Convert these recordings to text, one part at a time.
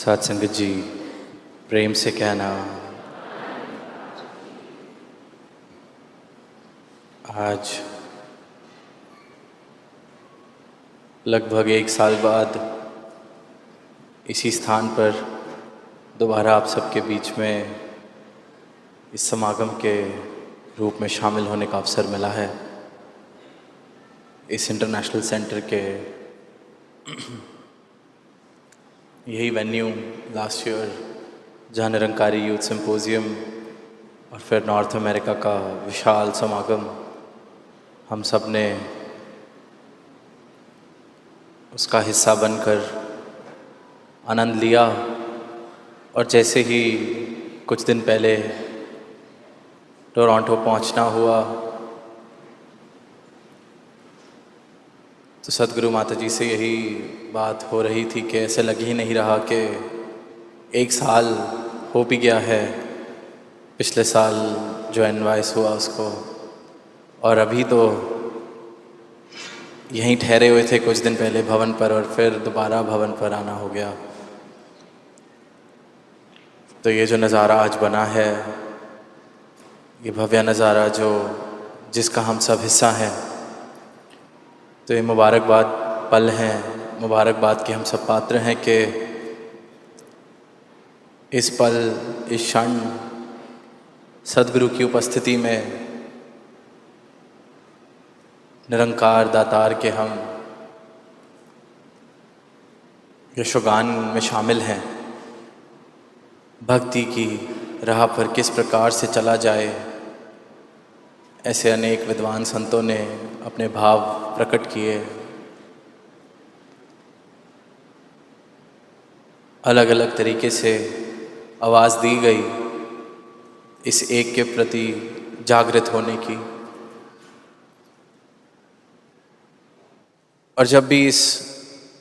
साथ संगत जी, प्रेम से कहना, आज लगभग 1 साल बाद इसी स्थान पर दोबारा आप सबके बीच में इस समागम के रूप में शामिल होने का अवसर मिला है। इस इंटरनेशनल सेंटर के यही वेन्यू लास्ट ईयर जहाँ निरंकारी यूथ सिंपोजियम और फिर नॉर्थ अमेरिका का विशाल समागम हम सब ने उसका हिस्सा बनकर आनंद लिया। और जैसे ही कुछ दिन पहले टोरंटो पहुंचना हुआ तो सदगुरु माता जी से यही बात हो रही थी कि ऐसे लग ही नहीं रहा कि 1 साल हो भी गया है पिछले साल जो एनवाइस हुआ उसको, और अभी तो यहीं ठहरे हुए थे कुछ दिन पहले भवन पर और फिर दोबारा भवन पर आना हो गया। तो ये जो नज़ारा आज बना है, ये भव्य नज़ारा जिसका हम सब हिस्सा हैं, तो ये मुबारकबाद पल हैं, मुबारकबाद के हम सब पात्र हैं कि इस पल, इस क्षण सदगुरु की उपस्थिति में निरंकार दातार के हम यशोगान में शामिल हैं। भक्ति की राह पर किस प्रकार से चला जाए, ऐसे अनेक विद्वान संतों ने अपने भाव प्रकट किए। अलग अलग तरीके से आवाज़ दी गई इस एक के प्रति जागृत होने की। और जब भी इस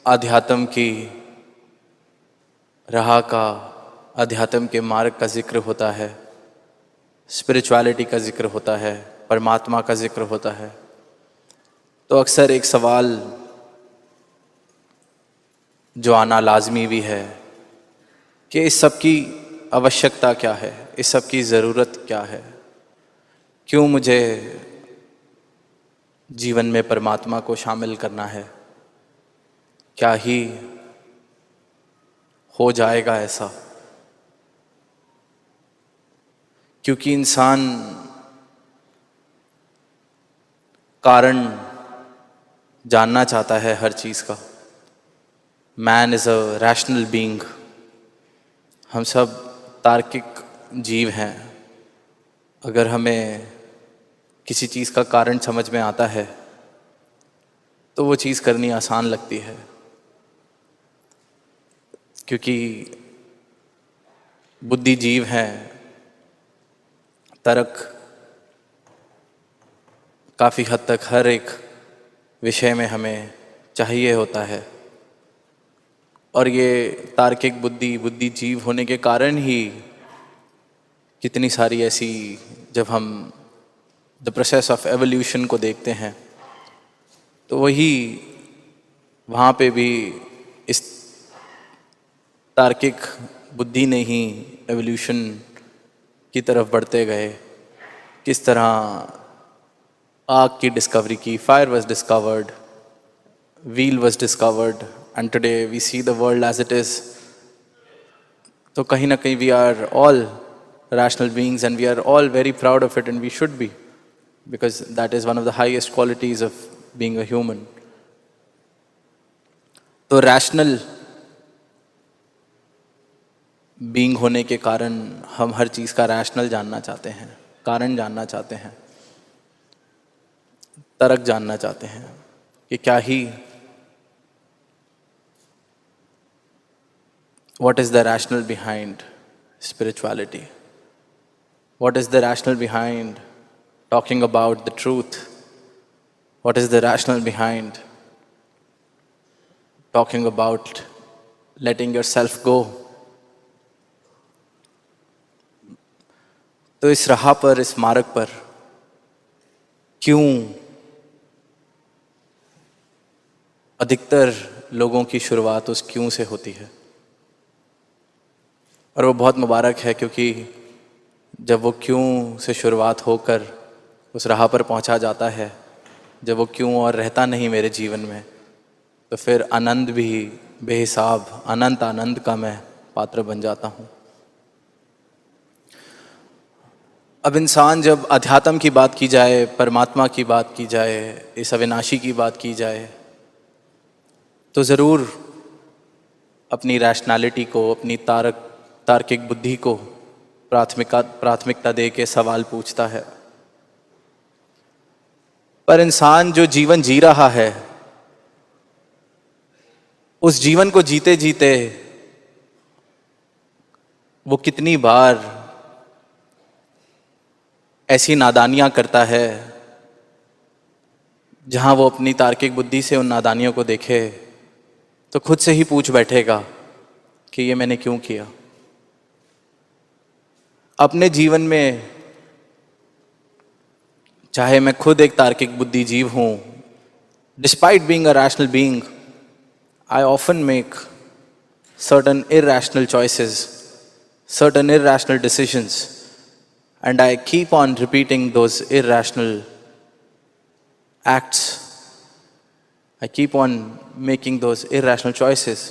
आध्यात्म की राह का, आध्यात्म के मार्ग का जिक्र होता है, स्पिरिचुअलिटी का जिक्र होता है, परमात्मा का जिक्र होता है, तो अक्सर एक सवाल जो आना लाजमी भी है कि इस सब की आवश्यकता क्या है, इस सब की ज़रूरत क्या है, क्यों मुझे जीवन में परमात्मा को शामिल करना है, क्या ही हो जाएगा ऐसा। क्योंकि इंसान कारण जानना चाहता है हर चीज़ का। Man is a rational being, हम सब तार्किक जीव हैं। अगर हमें किसी चीज़ का कारण समझ में आता है तो वो चीज़ करनी आसान लगती है, क्योंकि बुद्धिजीव हैं। तर्क काफ़ी हद तक हर एक विषय में हमें चाहिए होता है, और ये तार्किक बुद्धिजीव होने के कारण ही कितनी सारी ऐसी, जब हम द प्रोसेस ऑफ एवोल्यूशन को देखते हैं तो वही वहाँ पे भी इस तार्किक बुद्धि ने ही एवोल्यूशन की तरफ बढ़ते गए। किस तरह आग की डिस्कवरी की, fire was discovered, wheel was discovered, and today we see the world as it is. तो कहीं ना कहीं we are all rational beings and we are all very proud of it, and we should be, because that is one of the highest qualities of being a human. तो rational being होने के कारण हम हर चीज़ का rational जानना चाहते हैं, कारण जानना चाहते हैं, तर्क जानना चाहते हैं कि क्या ही, what is the rationale behind spirituality? What is the rationale behind talking about the truth? What is the rationale behind talking about letting yourself go? तो इस राह पर, इस मार्ग पर क्यों अधिकतर लोगों की शुरुआत उस क्यों से होती है? और वो बहुत मुबारक है, क्योंकि जब वो क्यों से शुरुआत होकर उस राह पर पहुंचा जाता है, जब वो क्यों और रहता नहीं मेरे जीवन में, तो फिर आनंद भी बेहिसाब, अनंत आनंद का मैं पात्र बन जाता हूँ। अब इंसान, जब अध्यात्म की बात की जाए, परमात्मा की बात की जाए, इस अविनाशी की बात की जाए, तो ज़रूर अपनी रैशनैलिटी को, अपनी तार्किक बुद्धि को प्राथमिकता दे के सवाल पूछता है। पर इंसान जो जीवन जी रहा है, उस जीवन को जीते जीते वो कितनी बार ऐसी नादानियां करता है, जहां वो अपनी तार्किक बुद्धि से उन नादानियों को देखे तो खुद से ही पूछ बैठेगा कि ये मैंने क्यों किया। अपने जीवन में चाहे मैं खुद एक तार्किक बुद्धिजीव हूं, despite being a rational being, I often make certain irrational choices, certain irrational decisions, and I keep on repeating those irrational acts. I keep on making those irrational choices.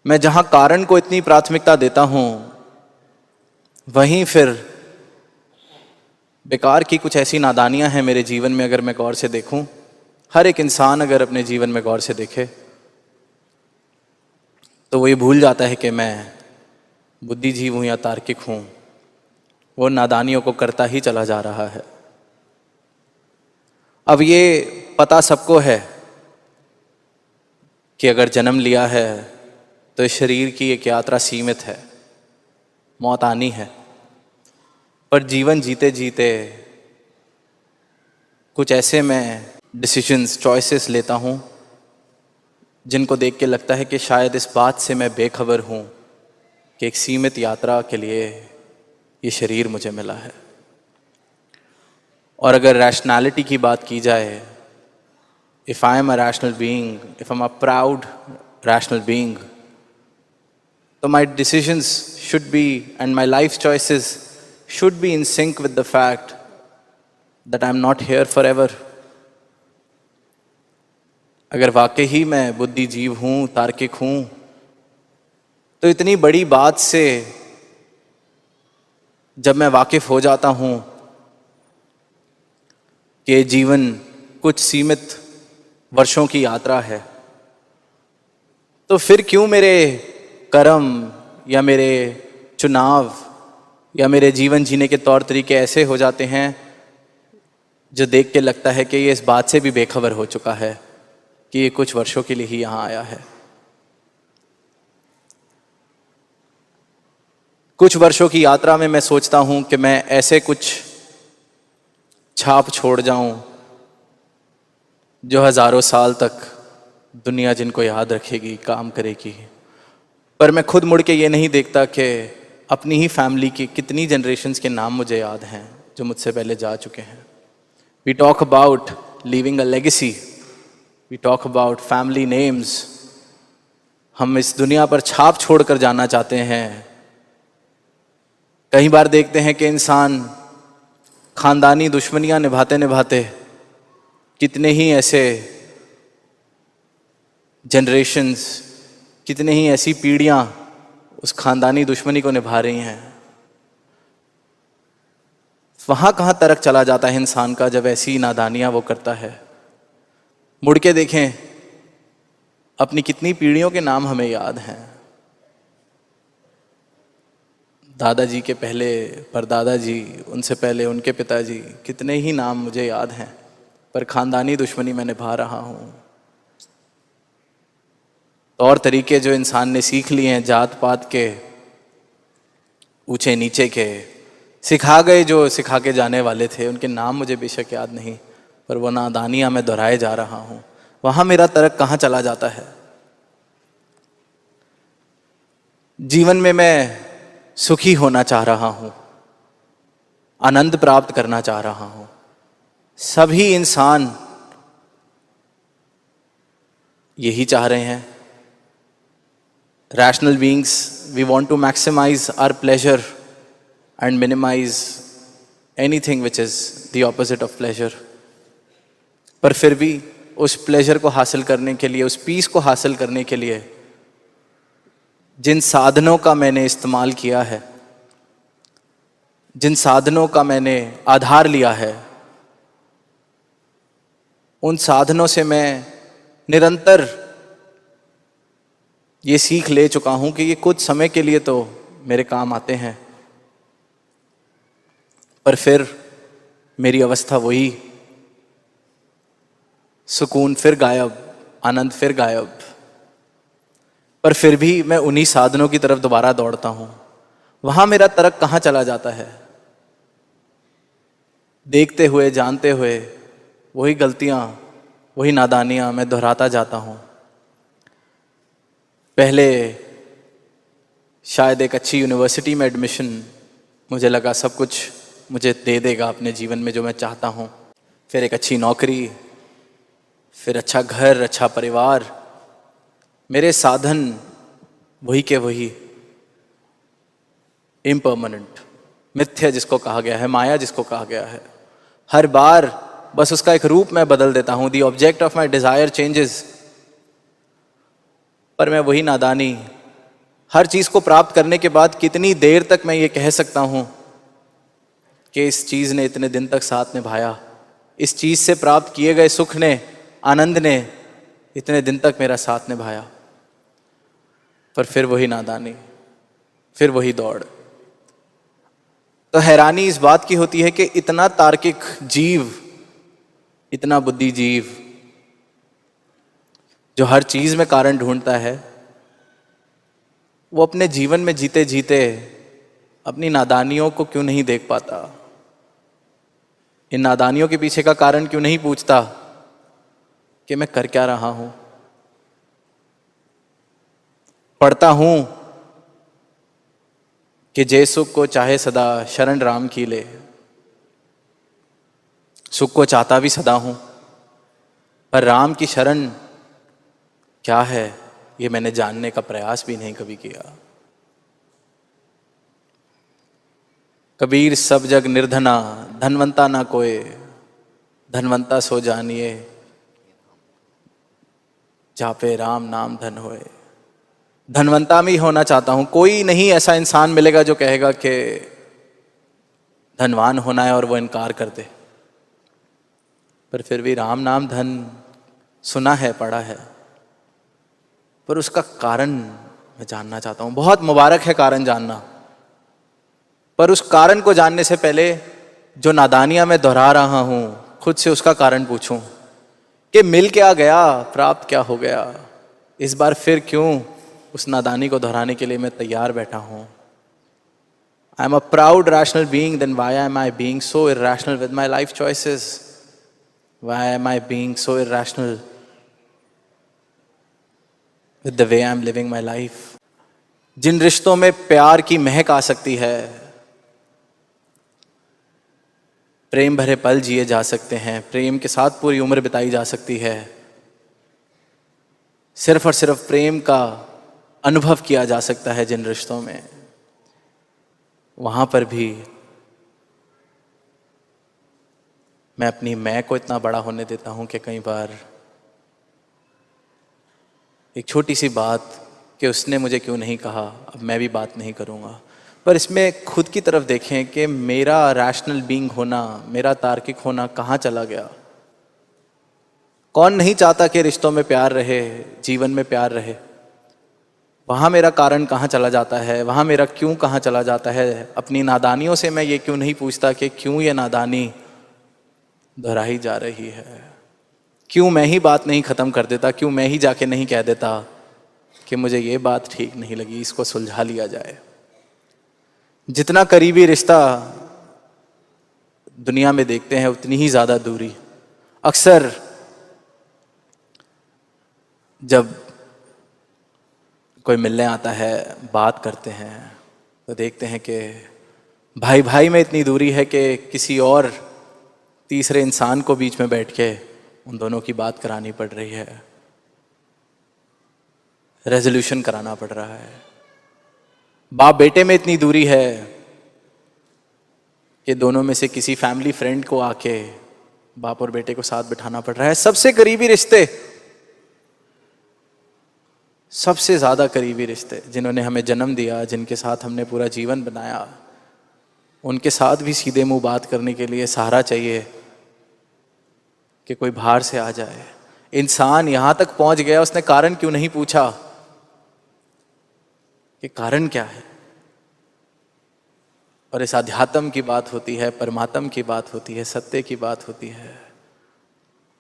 मैं जहां कारण को इतनी प्राथमिकता देता हूं, वहीं फिर बेकार की कुछ ऐसी नादानियां हैं मेरे जीवन में। अगर मैं गौर से देखूं, हर एक इंसान अगर अपने जीवन में गौर से देखे, तो वो ये भूल जाता है कि मैं बुद्धिजीव हूं या तार्किक हूं। वो नादानियों को करता ही चला जा रहा है। अब ये पता सबको है कि अगर जन्म लिया है तो इस शरीर की एक यात्रा सीमित है, मौत आनी है। पर जीवन जीते जीते कुछ ऐसे मैं डिसीजंस, चॉइसेस लेता हूं, जिनको देख के लगता है कि शायद इस बात से मैं बेखबर हूं कि एक सीमित यात्रा के लिए ये शरीर मुझे मिला है। और अगर रैशनैलिटी की बात की जाए, if I am a rational being, if I am a proud rational being, तो my decisions should be and my life choices should be in sync with the fact that I'm not here forever. अगर वाकई ही मैं बुद्धिजीव हूं, तार्किक हूं, तो इतनी बड़ी बात से जब मैं वाकिफ हो जाता हूं कि जीवन कुछ सीमित वर्षों की यात्रा है, तो फिर क्यों मेरे कर्म या मेरे चुनाव या मेरे जीवन जीने के तौर तरीके ऐसे हो जाते हैं जो देख के लगता है कि ये इस बात से भी बेखबर हो चुका है कि ये कुछ वर्षों के लिए ही यहां आया है। कुछ वर्षों की यात्रा में मैं सोचता हूं कि मैं ऐसे कुछ छाप छोड़ जाऊं जो हजारों साल तक दुनिया जिनको याद रखेगी, काम करेगी। पर मैं खुद मुड़ के ये नहीं देखता कि अपनी ही फैमिली की कितनी जनरेशन्स के नाम मुझे याद हैं जो मुझसे पहले जा चुके हैं। We talk about living a legacy, we talk about family names. हम इस दुनिया पर छाप छोड़कर जाना चाहते हैं। कई बार देखते हैं कि इंसान खानदानी दुश्मनियां निभाते निभाते कितने ही ऐसे जनरेशन्स, कितने ही ऐसी पीढ़ियां उस खानदानी दुश्मनी को निभा रही हैं। वहां कहां तर्क चला जाता है इंसान का जब ऐसी नादानियां वो करता है। मुड़ के देखें, अपनी कितनी पीढ़ियों के नाम हमें याद हैं। दादाजी के पहले परदादा जी, उनसे पहले उनके पिताजी, कितने ही नाम मुझे याद हैं, पर खानदानी दुश्मनी मैं निभा रहा हूं। तौर तरीके जो इंसान ने सीख लिए हैं, जात पात के, ऊंचे नीचे के, सिखा गए जो सिखा के जाने वाले थे, उनके नाम मुझे बेशक याद नहीं, पर वो नादानियां मैं दोहराए जा रहा हूं। वहां मेरा तर्क कहां चला जाता है। जीवन में मैं सुखी होना चाह रहा हूं, आनंद प्राप्त करना चाह रहा हूं। सभी इंसान यही चाह रहे हैं। Rational beings, we want to maximize our pleasure and minimize anything which is the opposite of pleasure. पर फिर भी उस प्लेजर को हासिल करने के लिए, उस पीस को हासिल करने के लिए जिन साधनों का मैंने इस्तेमाल किया है, जिन साधनों का मैंने आधार लिया है, उन साधनों से मैं निरंतर ये सीख ले चुका हूं कि ये कुछ समय के लिए तो मेरे काम आते हैं, पर फिर मेरी अवस्था वही, सुकून फिर गायब, आनंद फिर गायब। पर फिर भी मैं उन्हीं साधनों की तरफ दोबारा दौड़ता हूं। वहां मेरा तर्क कहां चला जाता है? देखते हुए, जानते हुए वही गलतियां, वही नादानियां मैं दोहराता जाता हूं। पहले शायद एक अच्छी यूनिवर्सिटी में एडमिशन, मुझे लगा सब कुछ मुझे दे देगा अपने जीवन में जो मैं चाहता हूं। फिर एक अच्छी नौकरी, फिर अच्छा घर, अच्छा परिवार। मेरे साधन वही के वही, इम्पर्मानेंट, मिथ्या जिसको कहा गया है, माया जिसको कहा गया है। हर बार बस उसका एक रूप मैं बदल देता हूं। The object of my desire changes, पर मैं वही नादानी। हर चीज को प्राप्त करने के बाद कितनी देर तक मैं ये कह सकता हूं कि इस चीज ने इतने दिन तक साथ निभाया, इस चीज से प्राप्त किए गए सुख ने, आनंद ने इतने दिन तक मेरा साथ निभाया। पर फिर वही नादानी, फिर वही दौड़। तो हैरानी इस बात की होती है कि इतना तार्किक जीव, इतना बुद्धि जीव जो हर चीज में कारण ढूंढता है, वो अपने जीवन में जीते जीते अपनी नादानियों को क्यों नहीं देख पाता? इन नादानियों के पीछे का कारण क्यों नहीं पूछता कि मैं कर क्या रहा हूं? पढ़ता हूं कि जे सुख को चाहे सदा शरण राम की ले। सुख को चाहता भी सदा हूं, पर राम की शरण क्या है ये मैंने जानने का प्रयास भी नहीं कभी किया। कबीर सब जग निर्धना, धनवंता ना कोय, धनवंता सो जानिए, जापे राम नाम धन होए। धनवंता में ही होना चाहता हूं। कोई नहीं ऐसा इंसान मिलेगा जो कहेगा कि धनवान होना है और वो इनकार कर दे। पर फिर भी राम नाम धन सुना है, पढ़ा है, पर उसका कारण मैं जानना चाहता हूं। बहुत मुबारक है कारण जानना, पर उस कारण को जानने से पहले जो नादानियां मैं दोहरा रहा हूं, खुद से उसका कारण पूछूं कि मिल क्या गया, प्राप्त क्या हो गया। इस बार फिर क्यों उस नादानी को दोहराने के लिए मैं तैयार बैठा हूं। I am a proud rational being, then why am I being so irrational with my life choices? Why am I being so irrational with the way I'm living my life? जिन रिश्तों में प्यार की महक आ सकती है, प्रेम भरे पल जिए जा सकते हैं, प्रेम के साथ पूरी उम्र बिताई जा सकती है, सिर्फ और सिर्फ प्रेम का अनुभव किया जा सकता है जिन रिश्तों में, वहां पर भी मैं अपनी मैं को इतना बड़ा होने देता हूं कि कई बार एक छोटी सी बात कि उसने मुझे क्यों नहीं कहा, अब मैं भी बात नहीं करूँगा। पर इसमें खुद की तरफ देखें कि मेरा रैशनल बीइंग होना, मेरा तार्किक होना कहाँ चला गया? कौन नहीं चाहता कि रिश्तों में प्यार रहे, जीवन में प्यार रहे? वहाँ मेरा कारण कहाँ चला जाता है? वहाँ मेरा क्यों कहाँ चला जाता है? अपनी नादानियों से मैं ये क्यों नहीं पूछता कि क्यों ये नादानी दोहराई जा रही है? क्यों मैं ही बात नहीं ख़त्म कर देता? क्यों मैं ही जाके नहीं कह देता कि मुझे ये बात ठीक नहीं लगी, इसको सुलझा लिया जाए? जितना करीबी रिश्ता दुनिया में देखते हैं, उतनी ही ज़्यादा दूरी। अक्सर जब कोई मिलने आता है, बात करते हैं, तो देखते हैं कि भाई भाई में इतनी दूरी है कि किसी और तीसरे इंसान को बीच में बैठ के उन दोनों की बात करानी पड़ रही है। रेजोल्यूशन कराना पड़ रहा है। बाप बेटे में इतनी दूरी है कि दोनों में से किसी फैमिली फ्रेंड को आके बाप और बेटे को साथ बिठाना पड़ रहा है। सबसे करीबी रिश्ते, सबसे ज्यादा करीबी रिश्ते, जिन्होंने हमें जन्म दिया, जिनके साथ हमने पूरा जीवन बनाया, उनके साथ भी सीधे मुंह बात करने के लिए सहारा चाहिए कि कोई बाहर से आ जाए। इंसान यहां तक पहुंच गया, उसने कारण क्यों नहीं पूछा कि कारण क्या है। और इस अध्यात्म की बात होती है, परमात्म की बात होती है, सत्य की बात होती है,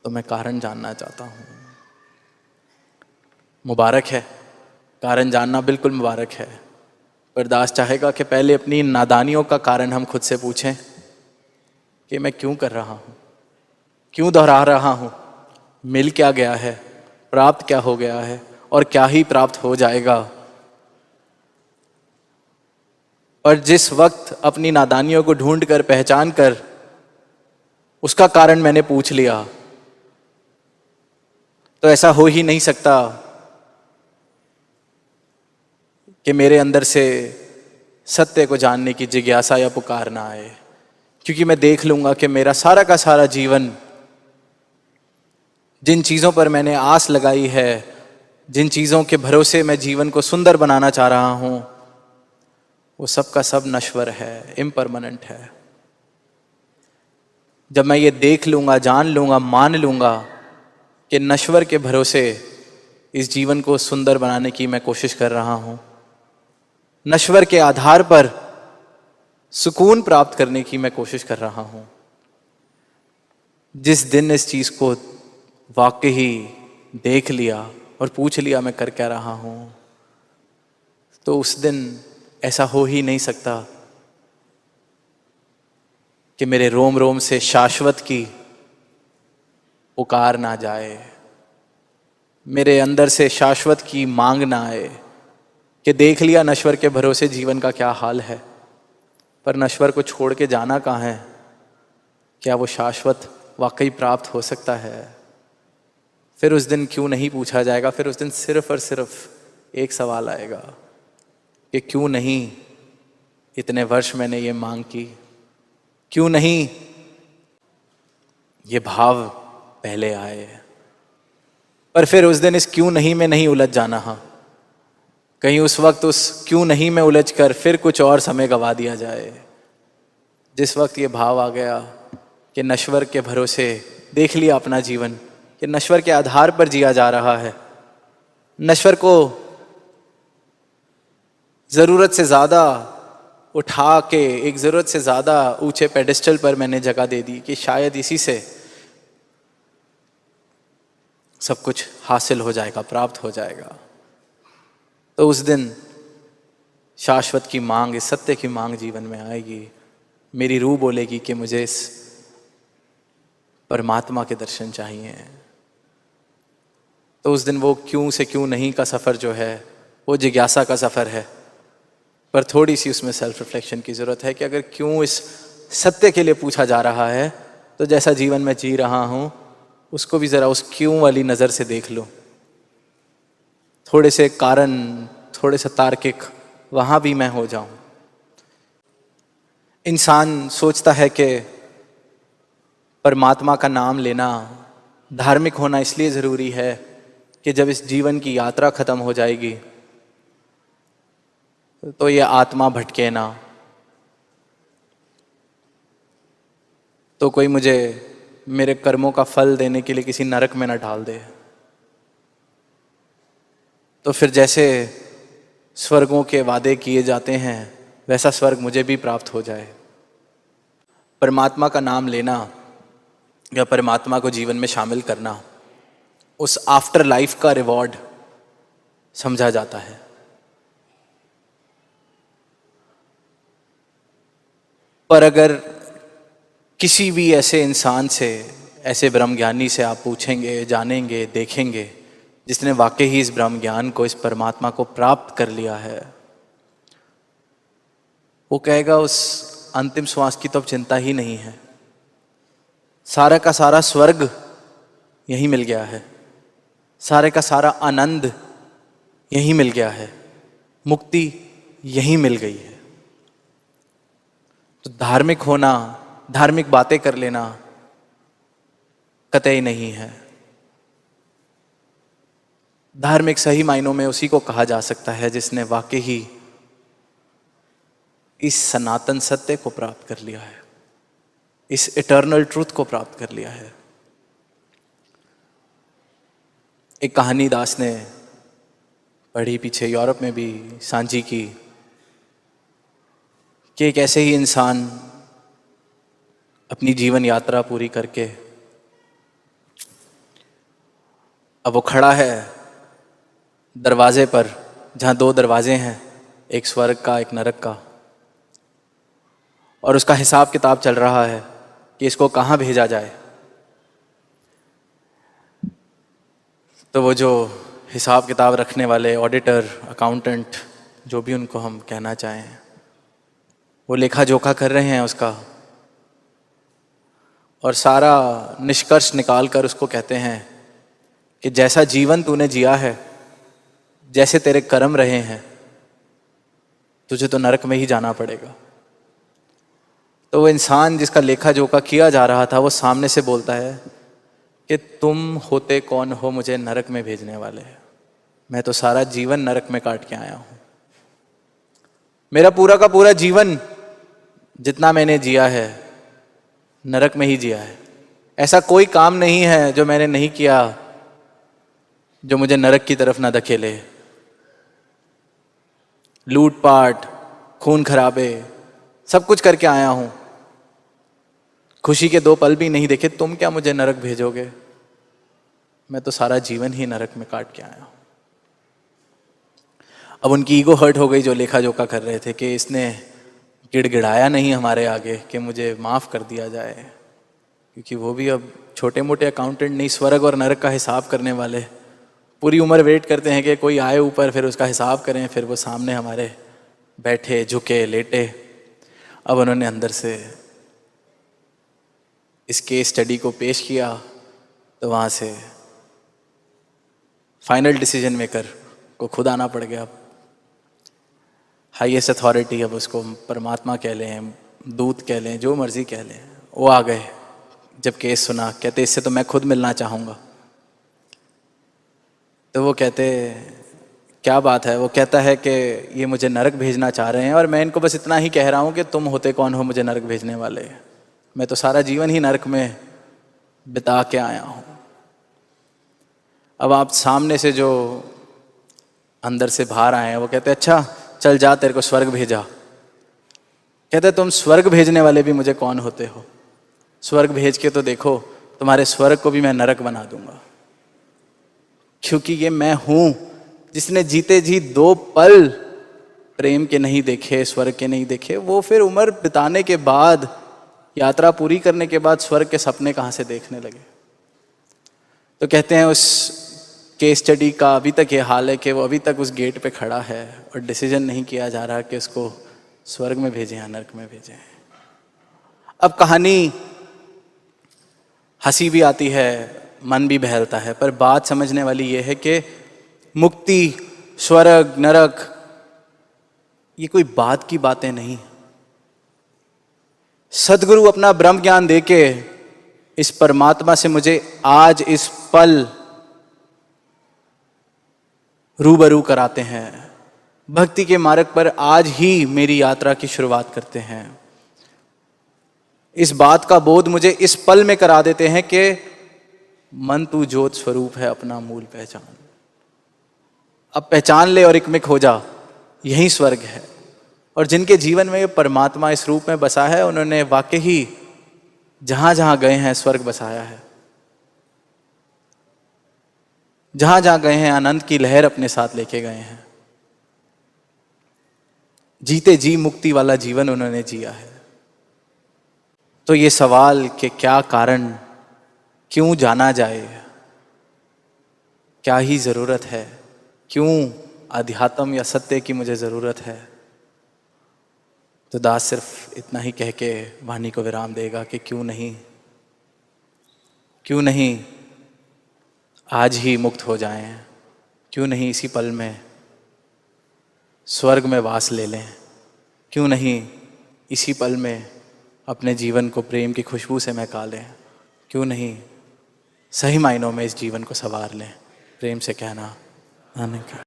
तो मैं कारण जानना चाहता हूं। मुबारक है, कारण जानना बिल्कुल मुबारक है, पर दास चाहेगा कि पहले अपनी नादानियों का कारण हम खुद से पूछें कि मैं क्यों कर रहा हूं, क्यों दोहरा रहा हूं, मिल क्या गया है, प्राप्त क्या हो गया है, और क्या ही प्राप्त हो जाएगा। और जिस वक्त अपनी नादानियों को ढूंढ कर, पहचान कर उसका कारण मैंने पूछ लिया, तो ऐसा हो ही नहीं सकता कि मेरे अंदर से सत्य को जानने की जिज्ञासा या पुकार ना आए। क्योंकि मैं देख लूंगा कि मेरा सारा का सारा जीवन, जिन चीज़ों पर मैंने आस लगाई है, जिन चीज़ों के भरोसे मैं जीवन को सुंदर बनाना चाह रहा हूं, वो सब का सब नश्वर है, इम्परमानेंट है। जब मैं ये देख लूंगा, जान लूंगा, मान लूंगा कि नश्वर के भरोसे इस जीवन को सुंदर बनाने की मैं कोशिश कर रहा हूं, नश्वर के आधार पर सुकून प्राप्त करने की मैं कोशिश कर रहा हूं, जिस दिन इस चीज को वाकई देख लिया और पूछ लिया मैं कर क्या रहा हूं, तो उस दिन ऐसा हो ही नहीं सकता कि मेरे रोम रोम से शाश्वत की पुकार ना जाए, मेरे अंदर से शाश्वत की मांग ना आए कि देख लिया नश्वर के भरोसे जीवन का क्या हाल है, पर नश्वर को छोड़ के जाना कहाँ है, क्या वो शाश्वत वाकई प्राप्त हो सकता है। फिर उस दिन क्यों नहीं पूछा जाएगा, फिर उस दिन सिर्फ और सिर्फ एक सवाल आएगा कि क्यों नहीं इतने वर्ष मैंने ये मांग की, क्यों नहीं ये भाव पहले आए। पर फिर उस दिन इस क्यों नहीं में नहीं उलझ जाना, हाँ, कहीं उस वक्त उस क्यों नहीं में उलझ कर फिर कुछ और समय गवा दिया जाए। जिस वक्त ये भाव आ गया कि नश्वर के भरोसे देख लिया अपना जीवन, कि नश्वर के आधार पर जिया जा रहा है, नश्वर को जरूरत से ज्यादा उठा के एक जरूरत से ज्यादा ऊंचे पेडिस्टल पर मैंने जगह दे दी कि शायद इसी से सब कुछ हासिल हो जाएगा, प्राप्त हो जाएगा। तो उस दिन शाश्वत की मांग, इस सत्य की मांग जीवन में आएगी। मेरी रूह बोलेगी कि मुझे इस परमात्मा के दर्शन चाहिए। तो उस दिन वो क्यों से क्यों नहीं का सफ़र जो है, वो जिज्ञासा का सफ़र है, पर थोड़ी सी उसमें सेल्फ रिफ्लेक्शन की ज़रूरत है कि अगर क्यों इस सत्य के लिए पूछा जा रहा है, तो जैसा जीवन में जी रहा हूँ उसको भी ज़रा उस क्यों वाली नज़र से देख लो। थोड़े से कारण, थोड़े से तार्किक वहाँ भी मैं हो जाऊँ। इंसान सोचता है कि परमात्मा का नाम लेना, धार्मिक होना इसलिए ज़रूरी है कि जब इस जीवन की यात्रा ख़त्म हो जाएगी तो ये आत्मा भटके ना, तो कोई मुझे मेरे कर्मों का फल देने के लिए किसी नरक में न डाल दे। तो फिर जैसे स्वर्गों के वादे किए जाते हैं वैसा स्वर्ग मुझे भी प्राप्त हो जाए। परमात्मा का नाम लेना या परमात्मा को जीवन में शामिल करना उस आफ्टर लाइफ का रिवॉर्ड समझा जाता है। पर अगर किसी भी ऐसे इंसान से, ऐसे ब्रह्मज्ञानी से आप पूछेंगे, जानेंगे, देखेंगे, जिसने वाकई ही इस ब्रह्म ज्ञान को, इस परमात्मा को प्राप्त कर लिया है, वो कहेगा उस अंतिम श्वास की तो अब चिंता ही नहीं है, सारा का सारा स्वर्ग यही मिल गया है, सारे का सारा आनंद यहीं मिल गया है, मुक्ति यहीं मिल गई है। तो धार्मिक होना, धार्मिक बातें कर लेना कतई नहीं है। धार्मिक सही मायनों में उसी को कहा जा सकता है जिसने वाकई ही इस सनातन सत्य को प्राप्त कर लिया है, इस इटर्नल ट्रूथ को प्राप्त कर लिया है। एक कहानी दास ने पढ़ी पीछे यूरोप में भी सांझी की कि एक ऐसे ही इंसान अपनी जीवन यात्रा पूरी करके अब वो खड़ा है दरवाजे पर, जहाँ दो दरवाजे हैं, एक स्वर्ग का एक नरक का, और उसका हिसाब किताब चल रहा है कि इसको कहाँ भेजा जाए। तो वो जो हिसाब किताब रखने वाले ऑडिटर, अकाउंटेंट, जो भी उनको हम कहना चाहें, वो लेखा जोखा कर रहे हैं उसका, और सारा निष्कर्ष निकाल कर उसको कहते हैं कि जैसा जीवन तूने जिया है, जैसे तेरे कर्म रहे हैं, तुझे तो नरक में ही जाना पड़ेगा। तो वो इंसान जिसका लेखा जोखा किया जा रहा था, वो सामने से बोलता है कि तुम होते कौन हो मुझे नरक में भेजने वाले? मैं तो सारा जीवन नरक में काट के आया हूं। मेरा पूरा का पूरा जीवन जितना मैंने जिया है, नरक में ही जिया है। ऐसा कोई काम नहीं है जो मैंने नहीं किया जो मुझे नरक की तरफ ना धकेले। लूटपाट, खून खराबे, सब कुछ करके आया हूं, खुशी के 2 पल भी नहीं देखे, तुम क्या मुझे नरक भेजोगे? मैं तो सारा जीवन ही नरक में काट के आया हूं। अब उनकी ईगो हर्ट हो गई जो लेखा जोखा कर रहे थे, कि इसने गिड़गिड़ाया नहीं हमारे आगे कि मुझे माफ कर दिया जाए, क्योंकि वो भी अब छोटे मोटे अकाउंटेंट नहीं, स्वर्ग और नरक का हिसाब करने वाले पूरी उम्र वेट करते हैं कि कोई आए ऊपर, फिर उसका हिसाब करें, फिर वो सामने हमारे बैठे, झुके, लेटे। अब उन्होंने अंदर से इस केस स्टडी को पेश किया, तो वहाँ से फाइनल डिसीजन मेकर को खुद आना पड़ गया। हाईएस्ट अथॉरिटी, अब उसको परमात्मा कह लें, दूत कह लें, जो मर्जी कह लें, वो आ गए। जब केस सुना, कहते इससे तो मैं खुद मिलना चाहूँगा। तो वो कहते क्या बात है? वो कहता है कि ये मुझे नरक भेजना चाह रहे हैं और मैं इनको बस इतना ही कह रहा हूँ कि तुम होते कौन हो मुझे नरक भेजने वाले? मैं तो सारा जीवन ही नरक में बिता के आया हूँ। अब आप सामने से जो अंदर से बाहर आए हैं, वो कहते अच्छा चल जा, तेरे को स्वर्ग भेजा। कहते तुम स्वर्ग भेजने वाले भी मुझे कौन होते हो? स्वर्ग भेज के तो देखो, तुम्हारे स्वर्ग को भी मैं नरक बना दूंगा, क्योंकि ये मैं हूं जिसने जीते जी 2 पल प्रेम के नहीं देखे, स्वर्ग के नहीं देखे। वो फिर उम्र बिताने के बाद, यात्रा पूरी करने के बाद स्वर्ग के सपने कहाँ से देखने लगे? तो कहते हैं उस केस स्टडी का अभी तक ये हाल है कि वो अभी तक उस गेट पे खड़ा है और डिसीजन नहीं किया जा रहा कि उसको स्वर्ग में भेजें या नरक में भेजें। अब कहानी हंसी भी आती है, मन भी बहलता है, पर बात समझने वाली ये है कि मुक्ति, स्वर्ग, नरक, ये कोई बात की बातें नहीं। सदगुरु अपना ब्रह्म ज्ञान देके इस परमात्मा से मुझे आज इस पल रूबरू कराते हैं। भक्ति के मार्ग पर आज ही मेरी यात्रा की शुरुआत करते हैं। इस बात का बोध मुझे इस पल में करा देते हैं कि मन तू ज्योत स्वरूप है, अपना मूल पहचान। अब पहचान ले और एकमिक हो जा, यही स्वर्ग है। और जिनके जीवन में ये परमात्मा इस रूप में बसा है, उन्होंने वाकई ही जहां जहां गए हैं स्वर्ग बसाया है। जहां जहां गए हैं आनंद की लहर अपने साथ लेके गए हैं। जीते जी मुक्ति वाला जीवन उन्होंने जिया है। तो ये सवाल कि क्या कारण, क्यों जाना जाए, क्या ही जरूरत है, क्यों अध्यात्म या सत्य की मुझे जरूरत है, तो दास सिर्फ इतना ही कह के वाणी को विराम देगा कि क्यों नहीं आज ही मुक्त हो जाएं, क्यों नहीं इसी पल में स्वर्ग में वास ले लें। क्यों नहीं इसी पल में अपने जीवन को प्रेम की खुशबू से महका लें। क्यों नहीं सही मायनों में इस जीवन को संवार लें। प्रेम से कहना, आने का।